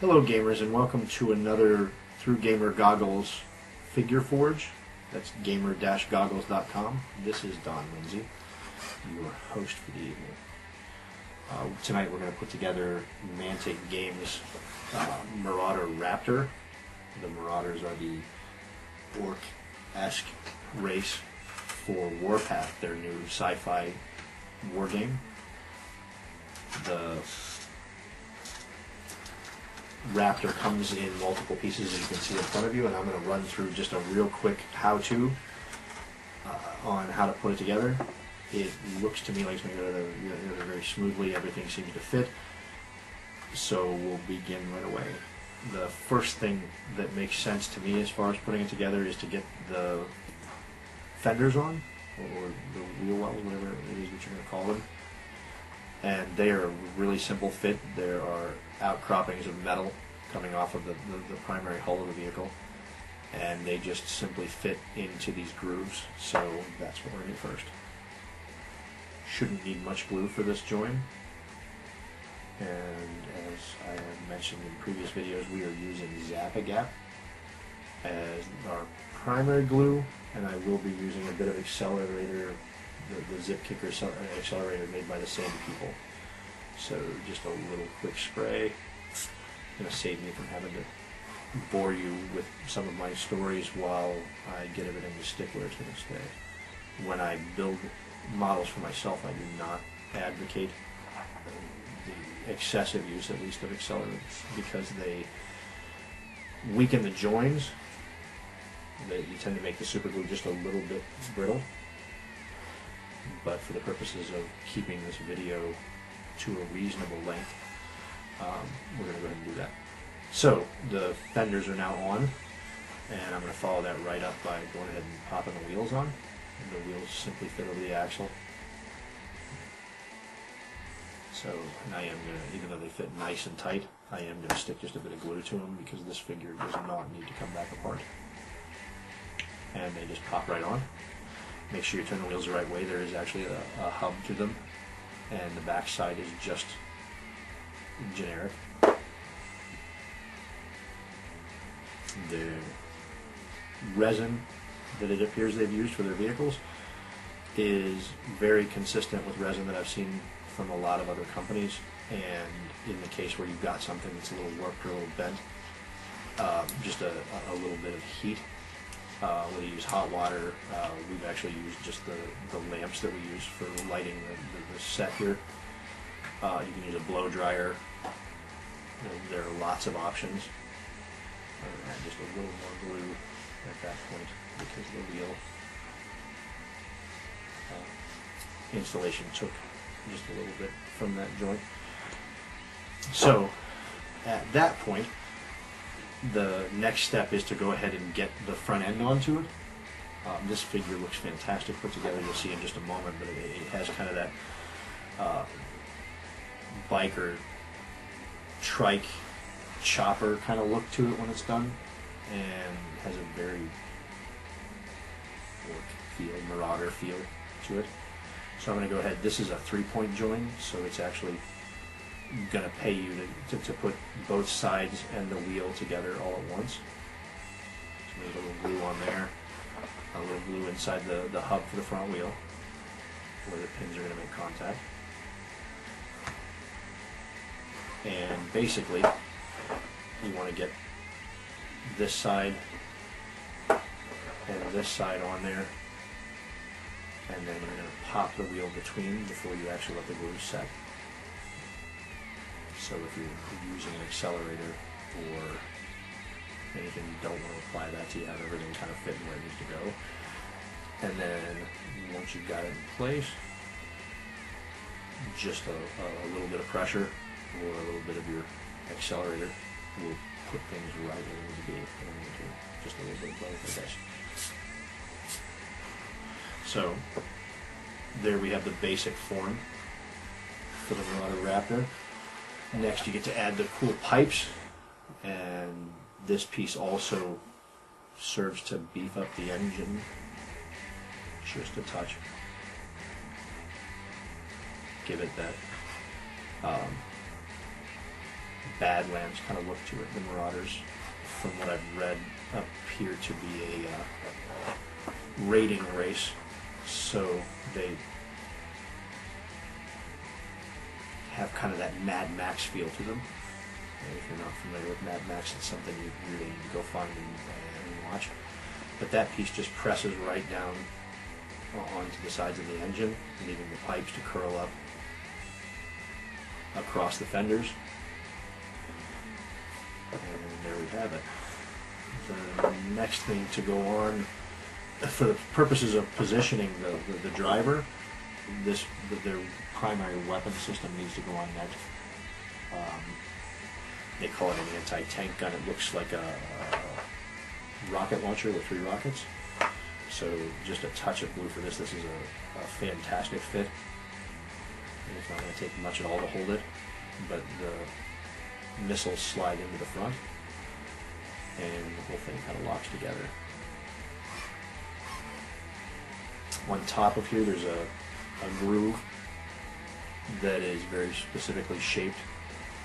Hello gamers, and welcome to another Through Gamer Goggles figure forge. That's gamer-goggles.com. This is Don Lindsay, your host for the evening. Tonight we're going to put together Mantic Games Marauder Raptor. The Marauders are the orc-esque race for Warpath, their new sci-fi war game. The Raptor comes in multiple pieces, as you can see in front of you, and I'm going to run through just a real quick how-to on how to put it together. It looks to me like it's going to go together very smoothly. Everything seems to fit, so we'll begin right away. The first thing that makes sense to me as far as putting it together is to get the fenders on, or the wheel wells, whatever it is that you're going to call them. And they are a really simple fit. There are outcroppings of metal coming off of the primary hull of the vehicle, and they just simply fit into these grooves, so that's what we're going to do first. Shouldn't need much glue for this join, and as I have mentioned in previous videos, we are using Zap-A-Gap as our primary glue, and I will be using a bit of accelerator, the zip kicker accelerator made by the same people. So just a little quick spray. Going to save me from having to bore you with some of my stories while I get everything to stick where it's going to stay. When I build models for myself, I do not advocate the excessive use, at least, of accelerants, because they weaken the joins. You tend to make the super glue just a little bit brittle. But for the purposes of keeping this video to a reasonable length, we're going to go ahead and do that. So the fenders are now on, and I'm going to follow that right up by going ahead and popping the wheels on. And the wheels simply fit over the axle. So, and I am going to, even though they fit nice and tight, I am going to stick just a bit of glue to them because this figure does not need to come back apart. And they just pop right on. Make sure you turn the wheels the right way. There is actually a hub to them, and the back side is just generic. The resin that it appears they've used for their vehicles is very consistent with resin that I've seen from a lot of other companies, and in the case where you've got something that's a little warped or a little bent, just a little bit of heat. We'll use hot water. We've actually used just the lamps that we use for lighting the set here. You can use a blow dryer. There are lots of options. And just a little more glue at that point because the wheel installation took just a little bit from that joint. So at that point, the next step is to go ahead and get the front end onto it. This figure looks fantastic put together. You'll see in just a moment, but it has kind of that biker trike chopper kind of look to it when it's done, and has a very orc feel, marauder feel to it. So I'm going to go ahead. This is a 3-point join, so it's actually going to pay you to put both sides and the wheel together all at once. So there's a little glue on there, a little glue inside the hub for the front wheel where the pins are going to make contact. And basically you want to get this side and this side on there, and then you're going to pop the wheel between before you actually let the glue set. So if you're using an accelerator or anything, you don't want to apply that till you have everything kind of fitting where it needs to go. And then once you've got it in place, just a little bit of pressure or a little bit of your accelerator will put things right where they need to be. Just a little bit of both, I guess. So there we have the basic form for the Marauder Raptor. Next you get to add the cool pipes, and this piece also serves to beef up the engine just a touch. Give it that Badlands kind of look to it. The Marauders, from what I've read, appear to be a raiding race, so they have kind of that Mad Max feel to them. And if you're not familiar with Mad Max, it's something you really need to go find and watch. But that piece just presses right down onto the sides of the engine, leaving the pipes to curl up across the fenders. And there we have it. The next thing to go on, for the purposes of positioning the driver, their primary weapon system needs to go on next. They call it an anti-tank gun. It looks like a rocket launcher with 3 rockets. So just a touch of blue for this. This is a fantastic fit. It's not going to take much at all to hold it, but the missiles slide into the front, and the whole thing kind of locks together. On top of here, there's a groove that is very specifically shaped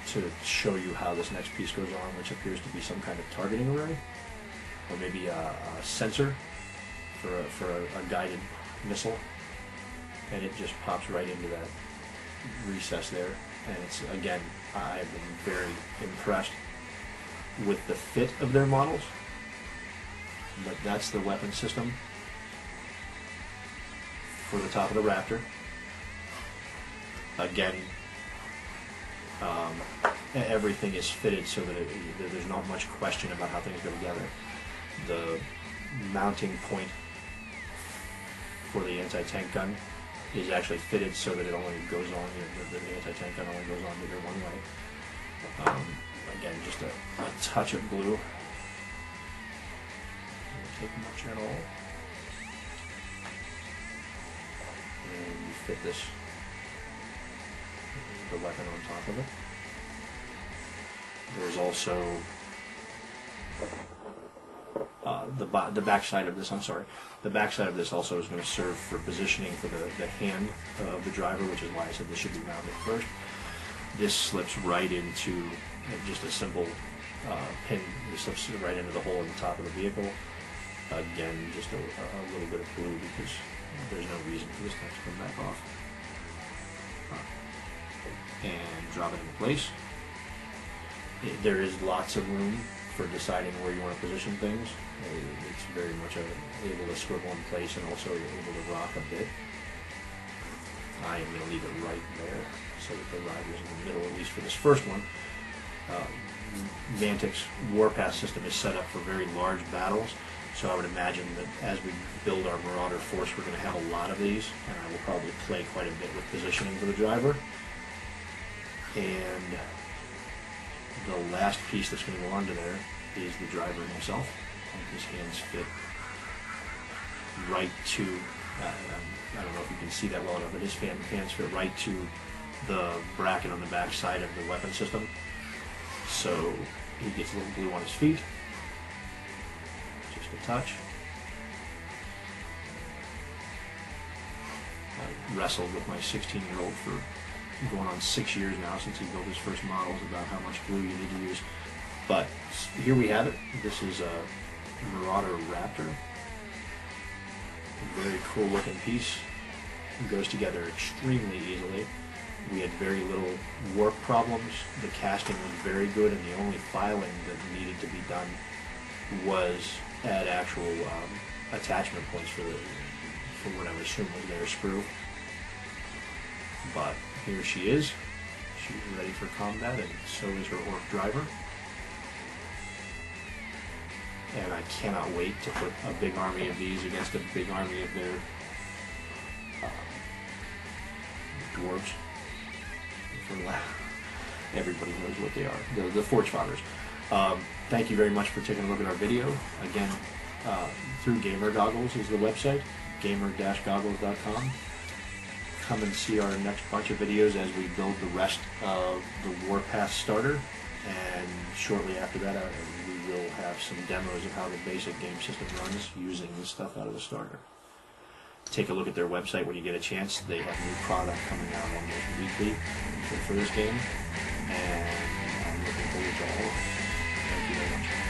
to show you how this next piece goes on, which appears to be some kind of targeting array, or maybe a sensor for a guided missile, and it just pops right into that recess there. And it's, again, I've been very impressed with the fit of their models, but that's the weapon system for the top of the Raptor. Again, everything is fitted so that there's not much question about how things go together. The mounting point for the anti-tank gun is actually fitted so that it only goes on, the anti-tank gun only goes on either one way. Again, just a touch of glue. Doesn't take much at all. And you fit this, the weapon on top of it. There's also the back side of this, the back side of this also is going to serve for positioning for the hand of the driver, which is why I said this should be mounted first. This slips right into just a simple pin. It slips right into the hole in the top of the vehicle. Again, just a little bit of glue, because there's no reason for this thing to come back off. And drop it into place. There is lots of room for deciding where you want to position things. It's very much able to swivel in place and also able to rock a bit. I am going to leave it right there so that the rider's in the middle, at least for this first one. Mantic's Warpath system is set up for very large battles, so I would imagine that as we build our Marauder force, we're going to have a lot of these, and I will probably play quite a bit with positioning for the driver. And the last piece that's going to go onto there is the driver himself. And his hands fit right to, I don't know if you can see that well enough, but his hands fit right to the bracket on the back side of the weapon system. So he gets a little glue on his feet, just a touch. I wrestled with my 16-year-old for going on 6 years now since he built his first models about how much glue you need to use. But here we have it. This is a Marauder Raptor. A very cool looking piece. It goes together extremely easily. We had very little warp problems. The casting was very good, and the only filing that needed to be done was add actual attachment points for what I would assume was their sprue. But here she is. She's ready for combat, and so is her Orc driver. And I cannot wait to put a big army of these against a big army of their dwarves. Everybody knows what they are, the Forge Fathers. Thank you very much for taking a look at our video. Again, through Gamer Goggles is the website, gamer-goggles.com. Come and see our next bunch of videos as we build the rest of the Warpath starter, and shortly after that we will have some demos of how the basic game system runs using the stuff out of the starter. Take a look at their website when you get a chance. They have new product coming out almost weekly for this game, and I'm looking foliage all over. Thank you very much.